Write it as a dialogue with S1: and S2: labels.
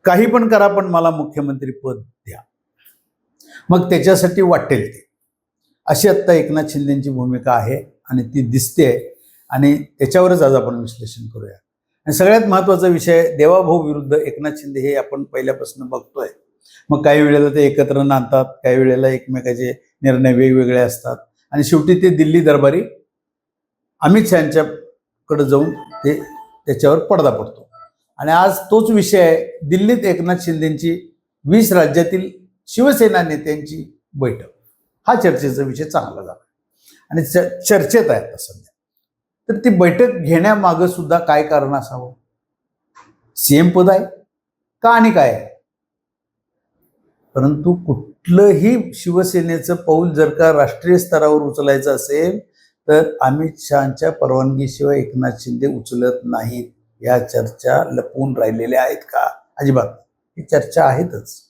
S1: काही पण करा पण मला मुख्यमंत्री पद द्या, मग त्याच्यासाठी वाटेल ते, अशी आत्ता एकनाथ शिंदेची भूमिका आहे आणि ती दिसते. आणि त्याच्यावरच आज आपण विश्लेषण करूया. आणि सगळ्यात महत्त्वाचा विषय, देवाभाऊ विरुद्ध एकनाथ शिंदे हे आपण पहिल्यापासून बघतोय. मग काही वेळेला ते एकत्र नांदतात, काही वेळेला एकमेकाचे निर्णय वेगवेगळे असतात आणि शेवटी ते दिल्ली दरबारी अमित शहांच्याकडे जाऊन ते त्याच्यावर पडदा पडतो. आणि आज तोच विषय आहे, दिल्लीत एकनाथ शिंदेची 20 राज्यातील शिवसेना नेत्यांची बैठक, हा चर्चेचा विषय चांगला झाला आणि चर्चेत आहे आता सध्या. तर ती बैठक घेण्यामागं सुद्धा काय कारण असावं? सीएम पद आहे का आणि काय आहे? परंतु कुठलंही शिवसेनेचं पाऊल जर का राष्ट्रीय स्तरावर उचलायचं असेल तर अमित शहांच्या परवानगीशिवाय एकनाथ शिंदे उचलत नाहीत. या चर्चा लपवून राहिलेल्या आहेत का? अजिबात, ही चर्चा आहेतच.